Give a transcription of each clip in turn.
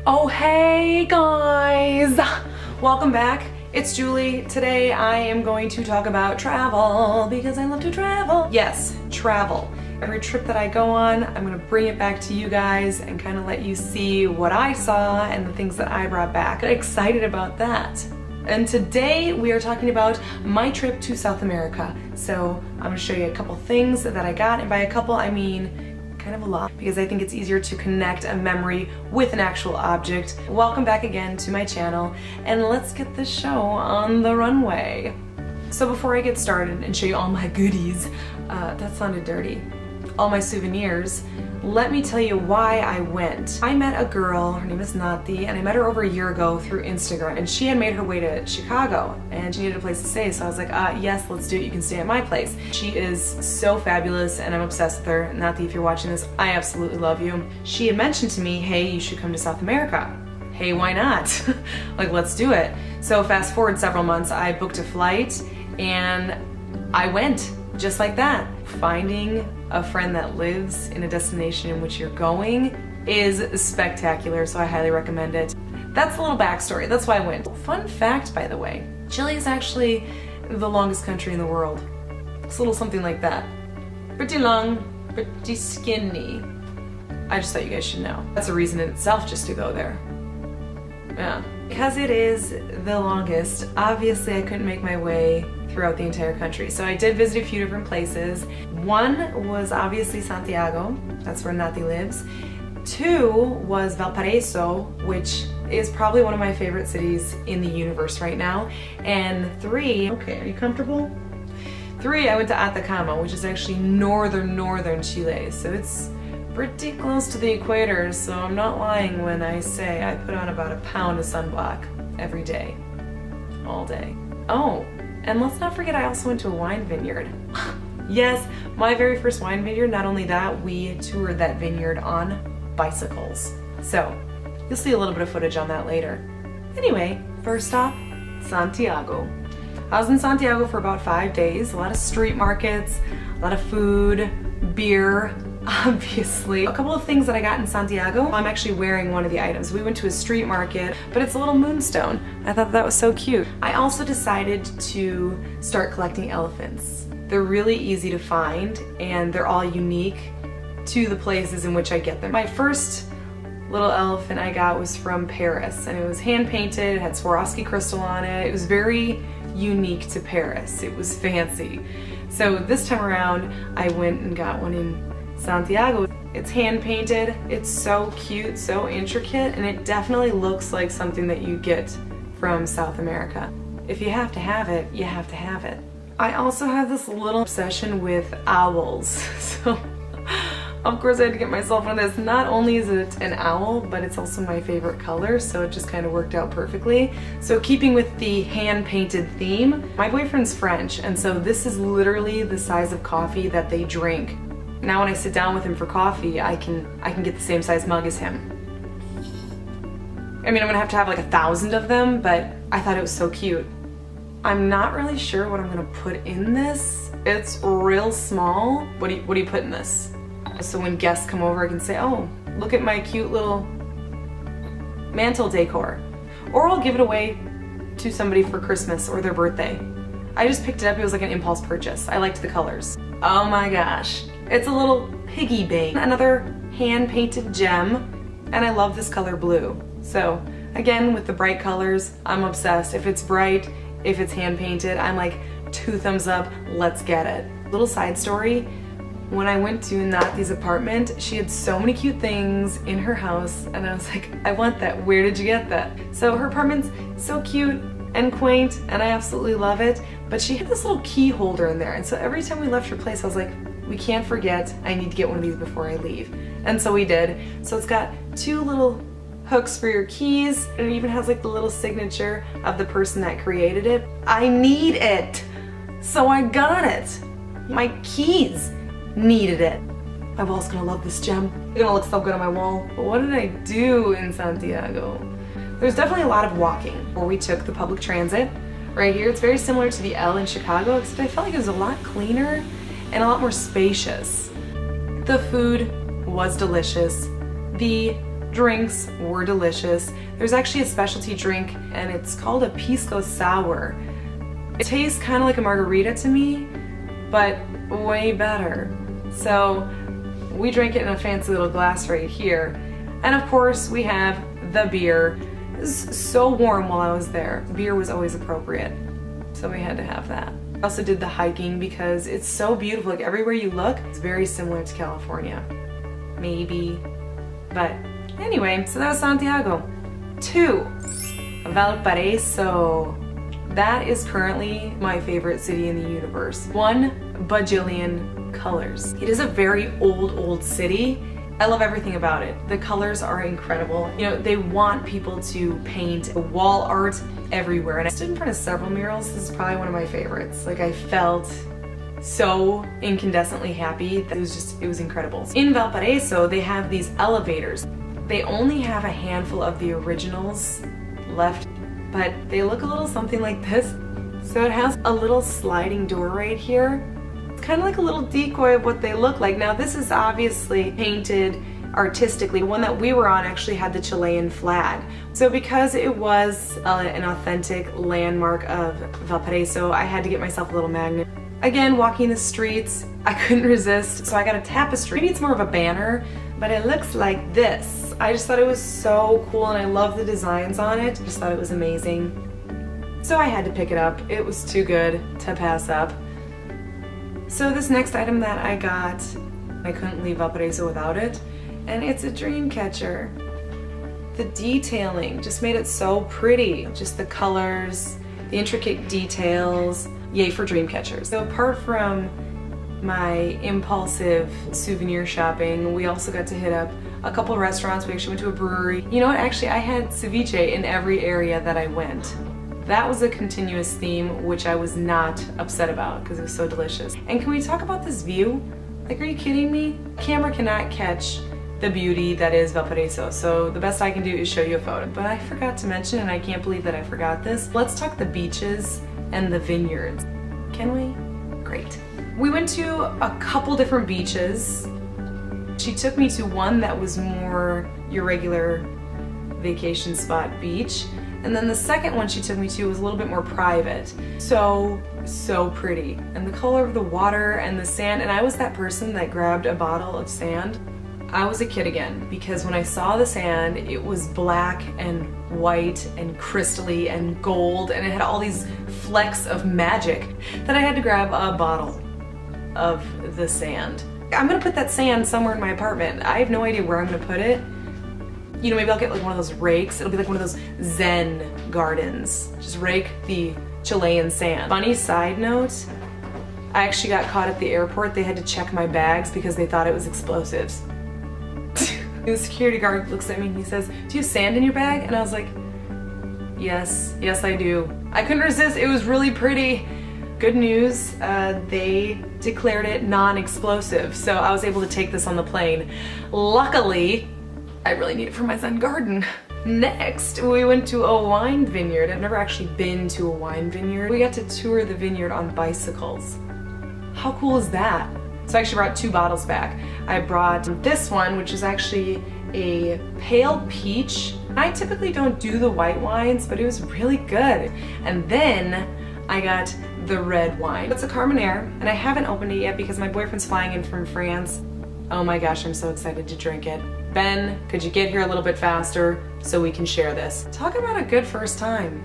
Oh hey guys! Welcome back. It's Julie. Today I am going to talk about travel because I love to travel. Yes, travel. Every trip that I go on, I'm going to bring it back to you guys and kind of let you see what I saw and the things that I brought back. I'm excited about that. And today we are talking about my trip to South America. So I'm going to show you a couple things that I got, and by a couple I mean kind of a lot, because I think it's easier to connect a memory with an actual object. Welcome back again to my channel, and let's get this show on the runway. So before I get started and show you all my goodies, that sounded dirty, all my souvenirs, let me tell you why I went. I met a girl, her name is Nati, and I met her over a year ago through Instagram, and she had made her way to Chicago and she needed a place to stay, so I was like, yes, let's do it, you can stay at my place. She is so fabulous and I'm obsessed with her. Nati, if you're watching this, I absolutely love you. She had mentioned to me, hey, you should come to South America. Hey, why not? Like, let's do it. So fast forward several months, I booked a flight and I went, just like that. Finding a friend that lives in a destination in which you're going is spectacular, so I highly recommend it. That's a little backstory, that's why I went. Fun fact, by the way, Chile is actually the longest country in the world. It's a little something like that. Pretty long, pretty skinny. I just thought you guys should know. That's a reason in itself just to go there. Yeah. Because it is the longest, obviously I couldn't make my way throughout the entire country. So I did visit a few different places. One was obviously Santiago, that's where Nati lives. Two was Valparaiso, which is probably one of my favorite cities in the universe right now. And three, okay, are you comfortable? Three, I went to Atacama, which is actually northern Chile. So it's pretty close to the equator, so I'm not lying when I say I put on about a pound of sunblock every day, all day. Oh, and let's not forget I also went to a wine vineyard. Yes, my very first wine vineyard. Not only that, we toured that vineyard on bicycles. So you'll see a little bit of footage on that later. Anyway, first stop, Santiago. I was in Santiago for about 5 days. A lot of street markets, a lot of food, beer, obviously. A couple of things that I got in Santiago. I'm actually wearing one of the items. We went to a street market, but it's a little moonstone. I thought that was so cute. I also decided to start collecting elephants. They're really easy to find and they're all unique to the places in which I get them. My first little elephant I got was from Paris, and it was hand painted, it had Swarovski crystal on it. It was very unique to Paris. It was fancy. So this time around I went and got one in Santiago. It's hand painted, it's so cute, so intricate, and it definitely looks like something that you get from South America. If you have to have it, you have to have it. I also have this little obsession with owls. So of course I had to get myself one of this. Not only is it an owl, but it's also my favorite color, so it just kind of worked out perfectly. So keeping with the hand painted theme, my boyfriend's French, and so this is literally the size of coffee that they drink. Now when I sit down with him for coffee, I can get the same size mug as him. I mean, I'm gonna have to have like 1,000 of them, but I thought it was so cute. I'm not really sure what I'm gonna put in this. It's real small. What do you put in this? So when guests come over, I can say, oh, look at my cute little mantle decor. Or I'll give it away to somebody for Christmas or their birthday. I just picked it up, it was like an impulse purchase. I liked the colors. Oh my gosh. It's a little piggy bank, another hand-painted gem, and I love this color blue. So again, with the bright colors, I'm obsessed. If it's bright, if it's hand-painted, I'm like 2 thumbs up, let's get it. Little side story, when I went to Nati's apartment, she had so many cute things in her house, and I was like, I want that, where did you get that? So her apartment's so cute and quaint, and I absolutely love it, but she had this little key holder in there, and so every time we left her place, I was like, we can't forget, I need to get one of these before I leave. And so we did. So it's got 2 little hooks for your keys, and it even has like the little signature of the person that created it. I need it, so I got it. My keys needed it. My wall's gonna love this gem. It's gonna look so good on my wall. But what did I do in Santiago? There's definitely a lot of walking, where we took the public transit. Right here, it's very similar to the L in Chicago, except I felt like it was a lot cleaner and a lot more spacious. The food was delicious. The Drinks were delicious. There's actually a specialty drink and it's called a pisco sour. It tastes kind of like a margarita to me, but way better. So we drank it in a fancy little glass right here. And of course we have the beer. It was so warm while I was there. Beer was always appropriate, so we had to have that. I also did the hiking because it's so beautiful. Like everywhere you look, it's very similar to California. Maybe, but anyway, so that was Santiago. 2, Valparaiso. That is currently my favorite city in the universe. 1 bajillion colors. It is a very old city. I love everything about it. The colors are incredible. You know, they want people to paint wall art everywhere. And I stood in front of several murals. This is probably one of my favorites. Like I felt so incandescently happy that it was incredible. In Valparaiso, they have these elevators. They only have a handful of the originals left, but they look a little something like this. So it has a little sliding door right here. It's kind of like a little decoy of what they look like. Now this is obviously painted artistically. The one that we were on actually had the Chilean flag. So because it was an authentic landmark of Valparaiso, I had to get myself a little magnet. Again, walking the streets, I couldn't resist, so I got a tapestry. Maybe it's more of a banner, but it looks like this. I just thought it was so cool and I love the designs on it. Just thought it was amazing. So I had to pick it up. It was too good to pass up. So this next item that I got, I couldn't leave Valparaiso without it, and it's a dream catcher. The detailing just made it so pretty. Just the colors, the intricate details. Yay for dream catchers. So apart from my impulsive souvenir shopping, we also got to hit up a couple restaurants. We actually went to a brewery. You know what, actually I had ceviche in every area that I went. That was a continuous theme, which I was not upset about because it was so delicious. And can we talk about this view? Like, are you kidding me? Camera cannot catch the beauty that is Valparaiso, so the best I can do is show you a photo. But I forgot to mention, and I can't believe that I forgot this, let's talk the beaches and the vineyards. Can we? Great. We went to a couple different beaches. She took me to one that was more your regular vacation spot beach. And then the second one she took me to was a little bit more private. So pretty. And the color of the water and the sand, and I was that person that grabbed a bottle of sand. I was a kid again, because when I saw the sand, it was black and white and crystally and gold, and it had all these flecks of magic that I had to grab a bottle of the sand. I'm gonna put that sand somewhere in my apartment. I have no idea where I'm gonna put it. You know, maybe I'll get like one of those rakes. It'll be like one of those Zen gardens. Just rake the Chilean sand. Funny side note, I actually got caught at the airport. They had to check my bags because they thought it was explosives. The security guard looks at me and he says, "Do you have sand in your bag?" And I was like, yes I do. I couldn't resist, it was really pretty. Good news, they declared it non-explosive, so I was able to take this on the plane. Luckily, I really need it for my Zen garden. Next, we went to a wine vineyard. I've never actually been to a wine vineyard. We got to tour the vineyard on bicycles. How cool is that? So I actually brought 2 bottles back. I brought this one, which is actually a pale peach. I typically don't do the white wines, but it was really good. And then I got the red wine. It's a Carmenere, and I haven't opened it yet because my boyfriend's flying in from France. Oh my gosh, I'm so excited to drink it. Ben, could you get here a little bit faster so we can share this? Talk about a good first time.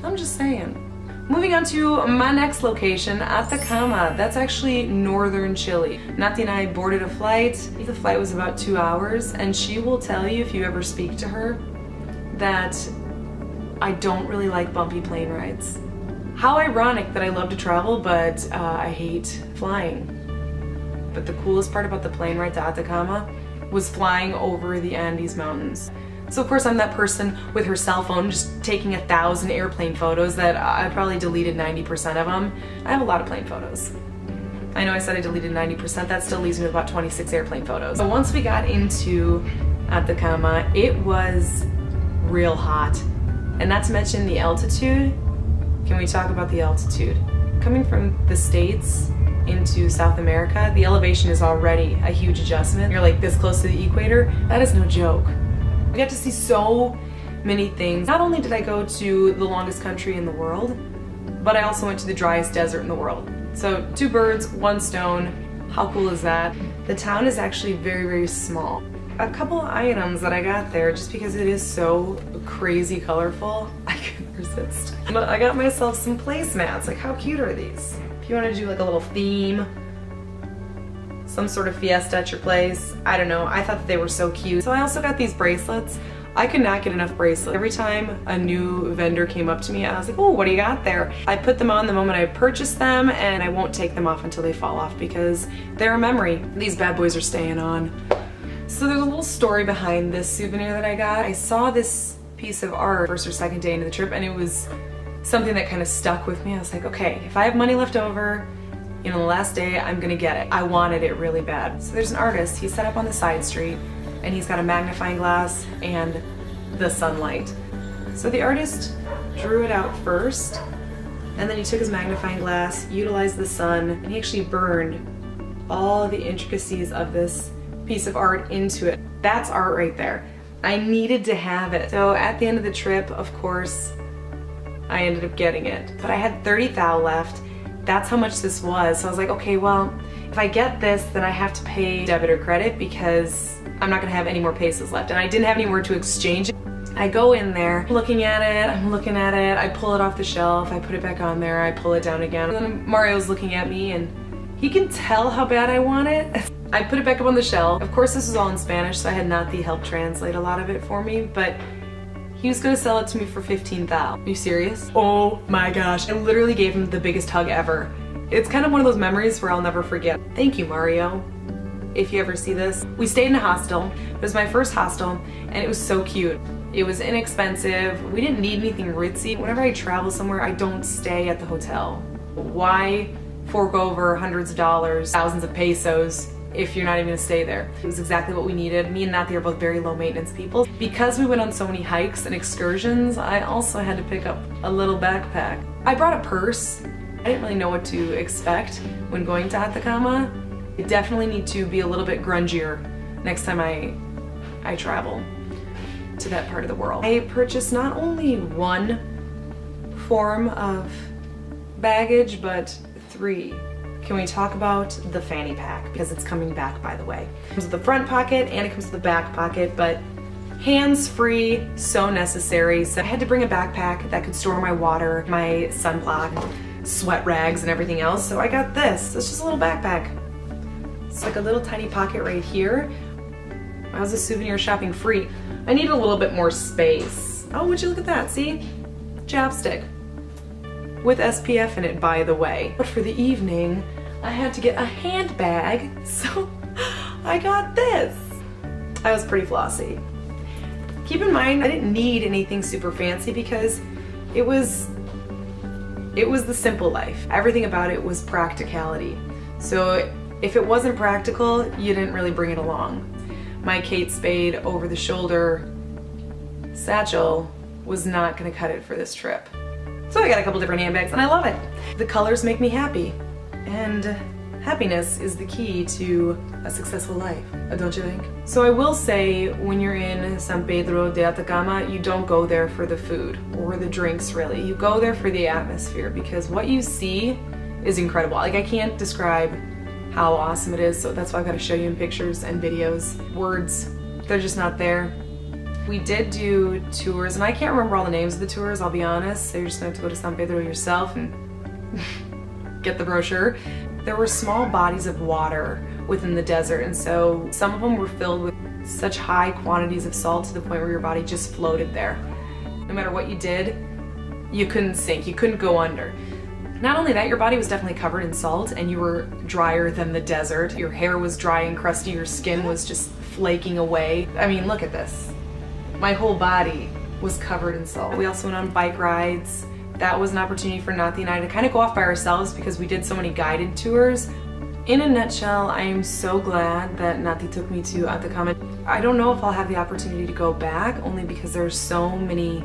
I'm just saying. Moving on to my next location, Atacama. That's actually northern Chile. Nati and I boarded a flight. The flight was about 2 hours, and she will tell you, if you ever speak to her, that I don't really like bumpy plane rides. How ironic that I love to travel, but I hate flying. But the coolest part about the plane ride to Atacama was flying over the Andes Mountains. So of course I'm that person with her cell phone just taking 1,000 airplane photos that I probably deleted 90% of them. I have a lot of plane photos. I know I said I deleted 90%, that still leaves me with about 26 airplane photos. So once we got into Atacama, it was real hot. And not to mention the altitude. Can we talk about the altitude? Coming from the States into South America, the elevation is already a huge adjustment. You're like this close to the equator. That is no joke. We got to see so many things. Not only did I go to the longest country in the world, but I also went to the driest desert in the world. So 2 birds, 1 stone. How cool is that? The town is actually very, very small. A couple of items that I got there, just because it is so crazy colorful, I couldn't resist. I got myself some placemats. Like, how cute are these? If you want to do like a little theme, some sort of fiesta at your place, I don't know, I thought that they were so cute. So I also got these bracelets. I could not get enough bracelets. Every time a new vendor came up to me, I was like, oh, what do you got there? I put them on the moment I purchased them, and I won't take them off until they fall off because they're a memory. These bad boys are staying on. So there's a little story behind this souvenir that I got. I saw this piece of art first or second day into the trip, and it was something that kind of stuck with me. I was like, okay, if I have money left over, you know, the last day, I'm gonna get it. I wanted it really bad. So there's an artist, he's set up on the side street, and he's got a magnifying glass and the sunlight. So the artist drew it out first, and then he took his magnifying glass, utilized the sun, and he actually burned all the intricacies of this piece of art into it. That's art right there. I needed to have it. So at the end of the trip, of course, I ended up getting it. But I had 30 thou left. That's how much this was. So I was like, okay, well, if I get this, then I have to pay debit or credit because I'm not gonna have any more pesos left. And I didn't have anywhere to exchange it. I go in there, looking at it, I'm looking at it, I pull it off the shelf, I put it back on there, I pull it down again. And then Mario's looking at me and he can tell how bad I want it. I put it back up on the shelf. Of course, this was all in Spanish, so I had Nati help translate a lot of it for me, but he was gonna sell it to me for 15 thou. Are you serious? Oh my gosh. I literally gave him the biggest hug ever. It's kind of one of those memories where I'll never forget. Thank you, Mario. If you ever see this. We stayed in a hostel. It was my first hostel, and it was so cute. It was inexpensive. We didn't need anything ritzy. Whenever I travel somewhere, I don't stay at the hotel. Why fork over hundreds of dollars, thousands of pesos, if you're not even gonna stay there? It was exactly what we needed. Me and Nati are both very low maintenance people. Because we went on so many hikes and excursions, I also had to pick up a little backpack. I brought a purse. I didn't really know what to expect when going to Atacama. I definitely need to be a little bit grungier next time I travel to that part of the world. I purchased not only 1 form of baggage, but 3. Can we talk about the fanny pack? Because it's coming back, by the way. It comes with the front pocket and it comes with the back pocket, but hands-free, so necessary. So I had to bring a backpack that could store my water, my sunblock, sweat rags, and everything else. So I got this. It's just a little backpack. It's like a little tiny pocket right here. I was a souvenir shopping freak. I need a little bit more space. Oh, would you look at that? See? Chapstick. With SPF in it, by the way. But for the evening, I had to get a handbag, so I got this. I was pretty flossy. Keep in mind, I didn't need anything super fancy because it was the simple life. Everything about it was practicality. So if it wasn't practical, you didn't really bring it along. My Kate Spade over-the-shoulder satchel was not gonna cut it for this trip. So I got a couple different handbags and I love it. The colors make me happy, and happiness is the key to a successful life, don't you think? So I will say, when you're in San Pedro de Atacama, you don't go there for the food or the drinks really. You go there for the atmosphere because what you see is incredible. Like, I can't describe how awesome it is, so that's why I've got to show you in pictures and videos. Words, they're just not there. We did do tours, and I can't remember all the names of the tours, I'll be honest, so you're just going to have to go to San Pedro yourself and get the brochure. There were small bodies of water within the desert, and so some of them were filled with such high quantities of salt to the point where your body just floated there. No matter what you did, you couldn't sink, you couldn't go under. Not only that, your body was definitely covered in salt and you were drier than the desert. Your hair was dry and crusty, your skin was just flaking away. I mean, look at this. My whole body was covered in salt. We also went on bike rides. That was an opportunity for Nati and I to kind of go off by ourselves because we did so many guided tours. In a nutshell, I am so glad that Nati took me to Atacama. I don't know if I'll have the opportunity to go back, only because there's so many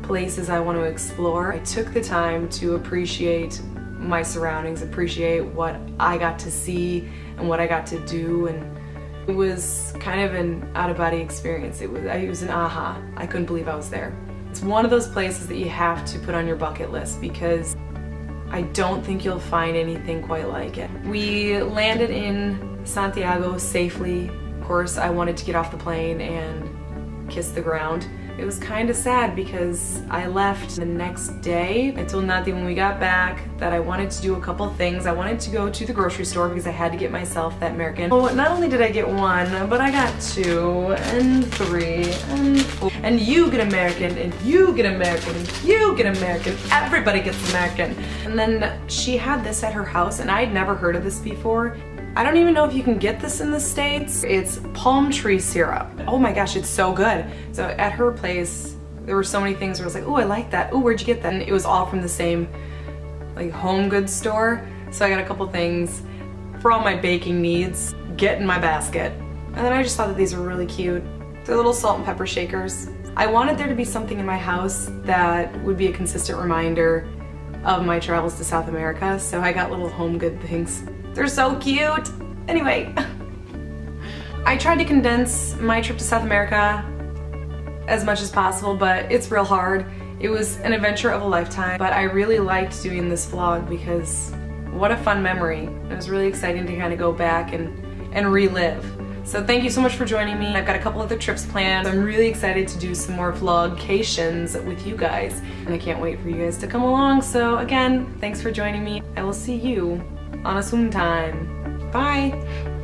places I want to explore. I took the time to appreciate my surroundings, appreciate what I got to see and what I got to do, and It was kind of an out-of-body experience. It was an aha. I couldn't believe I was there. It's one of those places that you have to put on your bucket list because I don't think you'll find anything quite like it. We landed in Santiago safely. Of course, I wanted to get off the plane and kiss the ground. It was kind of sad because I left the next day. I told Nati when we got back that I wanted to do a couple things. I wanted to go to the grocery store because I had to get myself that American. Well, not only did I get one, but I got 2 and 3 and 4. And you get American, and you get American, and you get American. Everybody gets American. And then she had this at her house, and I'd never heard of this before. I don't even know if you can get this in the States. It's palm tree syrup. Oh my gosh, it's so good. So at her place, there were so many things where I was like, oh, I like that. Oh, where'd you get that? And it was all from the same like home goods store. So I got a couple things for all my baking needs, get in my basket. And then I just thought that these were really cute. They're little salt and pepper shakers. I wanted there to be something in my house that would be a consistent reminder of my travels to South America. So I got little home good things. They're so cute. Anyway, I tried to condense my trip to South America as much as possible, but it's real hard. It was an adventure of a lifetime, but I really liked doing this vlog because what a fun memory. It was really exciting to kind of go back and relive. So thank you so much for joining me. I've got a couple other trips planned. I'm really excited to do some more vlogcations with you guys, and I can't wait for you guys to come along. So again, thanks for joining me. I will see you on a soon time. Bye!